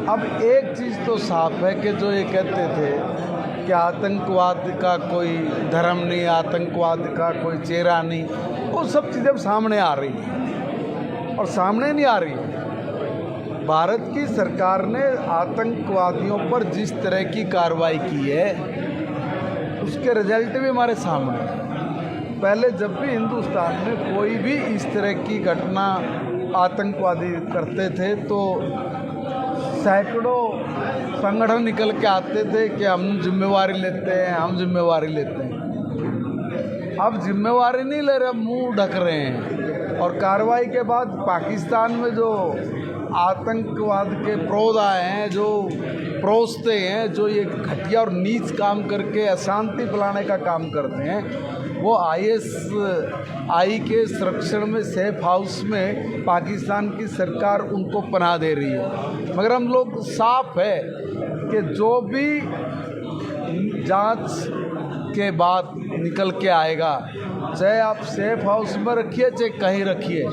अब एक चीज़ तो साफ है कि जो ये कहते थे कि आतंकवाद का कोई धर्म नहीं, आतंकवाद का कोई चेहरा नहीं, वो सब चीज़ें अब सामने आ रही हैं और सामने नहीं आ रही है। भारत की सरकार ने आतंकवादियों पर जिस तरह की कार्रवाई की है उसके रिजल्ट भी हमारे सामने हैं। पहले जब भी हिंदुस्तान में कोई भी इस तरह की घटना आतंकवादी करते थे तो सैकड़ों संगठन निकल के आते थे कि हम जिम्मेवारी लेते हैं, हम जिम्मेवारी लेते हैं। अब जिम्मेवारी नहीं ले रहे, मुंह ढक रहे हैं। और कार्रवाई के बाद पाकिस्तान में जो आतंकवाद के प्रोध आए हैं, जो प्रोसते हैं, जो ये घटिया और नीच काम करके अशांति फैलाने का काम करते हैं, वो ISI के संरक्षण में सेफ हाउस में पाकिस्तान की सरकार उनको पनाह दे रही है। मगर हम लोग साफ है कि जो भी जांच के बाद निकल के आएगा, चाहे आप सेफ हाउस में रखिए चाहे कहीं रखिए,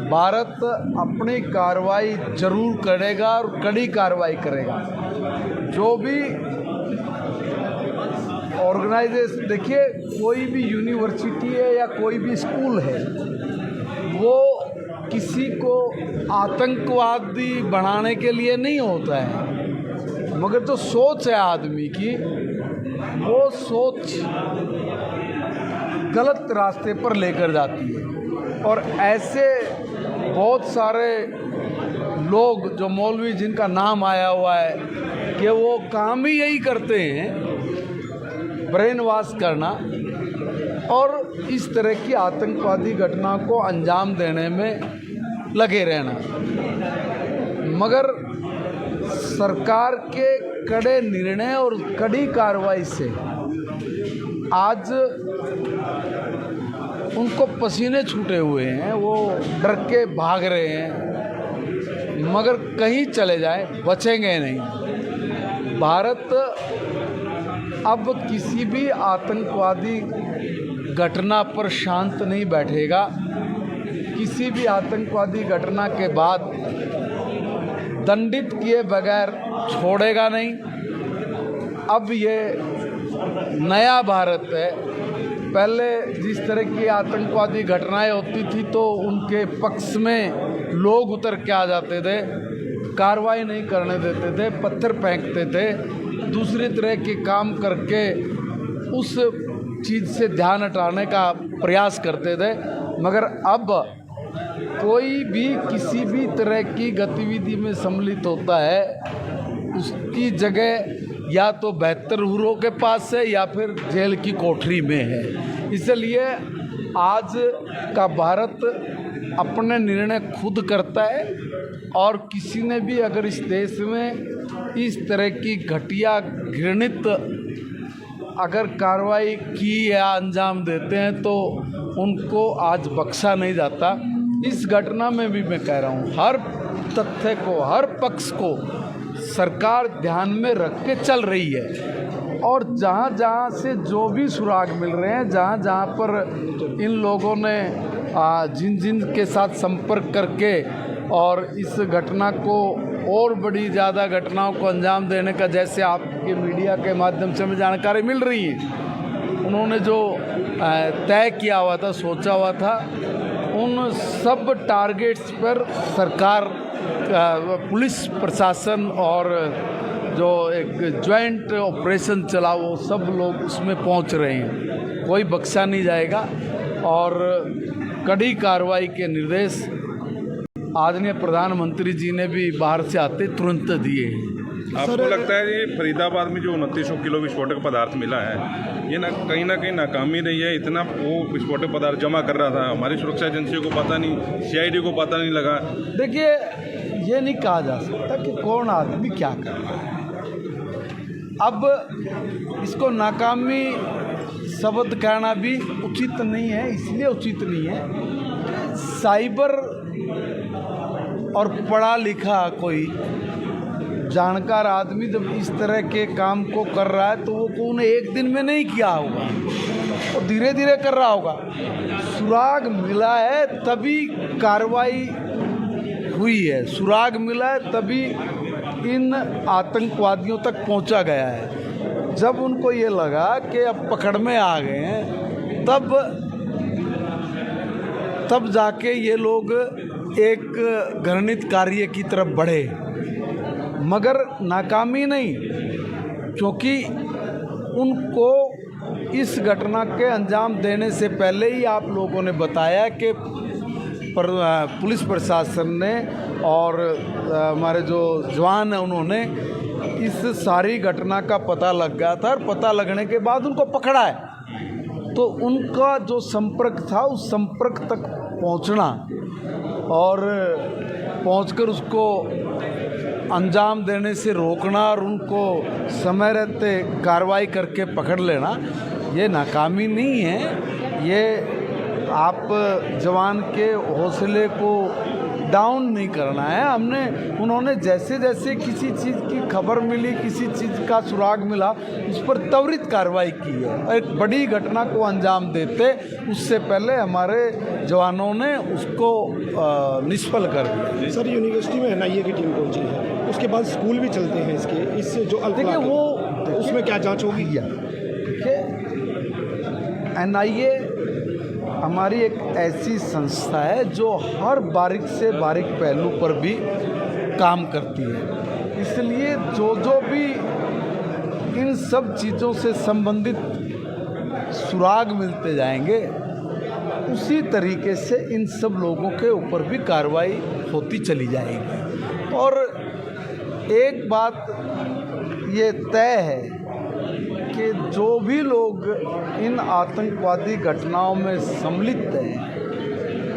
भारत अपनी कार्रवाई जरूर करेगा और कड़ी कार्रवाई करेगा। जो भी ऑर्गेनाइजेशन, देखिए कोई भी यूनिवर्सिटी है या कोई भी स्कूल है, वो किसी को आतंकवादी बनाने के लिए नहीं होता है, मगर जो सोच है आदमी की, वो सोच गलत रास्ते पर लेकर जाती है। और ऐसे बहुत सारे लोग जो मौलवी जिनका नाम आया हुआ है कि वो काम ही यही करते हैं, ब्रेन वॉश करना और इस तरह की आतंकवादी घटना को अंजाम देने में लगे रहना। मगर सरकार के कड़े निर्णय और कड़ी कार्रवाई से आज उनको पसीने छूटे हुए हैं, वो डर के भाग रहे हैं, मगर कहीं चले जाए बचेंगे नहीं। भारत अब किसी भी आतंकवादी घटना पर शांत नहीं बैठेगा। किसी भी आतंकवादी घटना के बाद दंडित किए बगैर छोड़ेगा नहीं। अब ये नया भारत है। पहले जिस तरह की आतंकवादी घटनाएं होती थी तो उनके पक्ष में लोग उतर के आ जाते थे, कार्रवाई नहीं करने देते थे, पत्थर फेंकते थे, दूसरी तरह के काम करके उस चीज़ से ध्यान हटाने का प्रयास करते थे। मगर अब कोई भी किसी भी तरह की गतिविधि में सम्मिलित होता है, उसकी जगह या तो बेहतर हुरों के पास है या फिर जेल की कोठरी में है। इसलिए आज का भारत अपने निर्णय खुद करता है और किसी ने भी अगर इस देश में इस तरह की घटिया घृणित अगर कार्रवाई की या अंजाम देते हैं तो उनको आज बख्शा नहीं जाता। इस घटना में भी मैं कह रहा हूँ, हर तथ्य को, हर पक्ष को सरकार ध्यान में रख के चल रही है और जहाँ जहाँ से जो भी सुराग मिल रहे हैं, जहाँ जहाँ पर इन लोगों ने जिन जिन के साथ संपर्क करके और इस घटना को और बड़ी ज़्यादा घटनाओं को अंजाम देने का, जैसे आपके मीडिया के माध्यम से हमें जानकारी मिल रही है, उन्होंने जो तय किया हुआ था, सोचा हुआ था, उन सब टारगेट्स पर सरकार, पुलिस प्रशासन और जो एक जॉइंट ऑपरेशन चला वो सब लोग उसमें पहुंच रहे हैं। कोई बख्शा नहीं जाएगा और कड़ी कार्रवाई के निर्देश आदरणीय प्रधानमंत्री जी ने भी बाहर से आते तुरंत दिए हैं। आपको लगता है ये फरीदाबाद में जो 2900 किलो विस्फोटक पदार्थ मिला है, ये ना कहीं नाकामी रही है? इतना वो विस्फोटक पदार्थ जमा कर रहा था, हमारी सुरक्षा एजेंसियों को पता नहीं, CID को पता नहीं लगा। देखिए, ये नहीं कहा जा सकता कि कौन आदमी क्या कर रहा है। अब इसको नाकामी शब्द कहना भी उचित नहीं है। इसलिए उचित नहीं है, साइबर और पढ़ा लिखा कोई जानकार आदमी जब इस तरह के काम को कर रहा है तो वो कौन एक दिन में नहीं किया होगा, वो धीरे धीरे कर रहा होगा। सुराग मिला है तभी कार्रवाई हुई है, सुराग मिला है, तभी इन आतंकवादियों तक पहुंचा गया है। जब उनको ये लगा कि अब पकड़ में आ गए हैं, तब जाके ये लोग एक घृणित कार्य की तरफ बढ़े, मगर नाकामी नहीं, क्योंकि उनको इस घटना के अंजाम देने से पहले ही आप लोगों ने बताया कि पुलिस प्रशासन ने और हमारे जो जवान हैं उन्होंने इस सारी घटना का पता लग गया था, और पता लगने के बाद उनको पकड़ा है। तो उनका जो संपर्क था, उस संपर्क तक पहुंचना और पहुंचकर उसको अंजाम देने से रोकना और उनको समय रहते कार्रवाई करके पकड़ लेना, ये नाकामी नहीं है। ये आप जवान के हौसले को डाउन नहीं करना है। उन्होंने जैसे जैसे किसी चीज़ की खबर मिली, किसी चीज़ का सुराग मिला, उस पर त्वरित कार्रवाई की है। एक बड़ी घटना को अंजाम देते उससे पहले हमारे जवानों ने उसको निष्फल कर दिया। सर, यूनिवर्सिटी में एनआईए की टीम पहुंची है, उसके बाद स्कूल भी चलते हैं इससे जो देखिए वो उसमें क्या जांच होगी? देखिए, एनआईए हमारी एक ऐसी संस्था है जो हर बारीक से बारीक पहलू पर भी काम करती है। इसलिए जो भी इन सब चीज़ों से संबंधित सुराग मिलते जाएंगे, उसी तरीके से इन सब लोगों के ऊपर भी कार्रवाई होती चली जाएगी। और एक बात ये तय है कि जो भी लोग इन आतंकवादी घटनाओं में सम्मिलित हैं,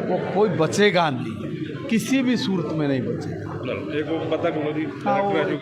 वो कोई बचेगा नहीं, किसी भी सूरत में नहीं बचेगा। एक वो पता करो जी।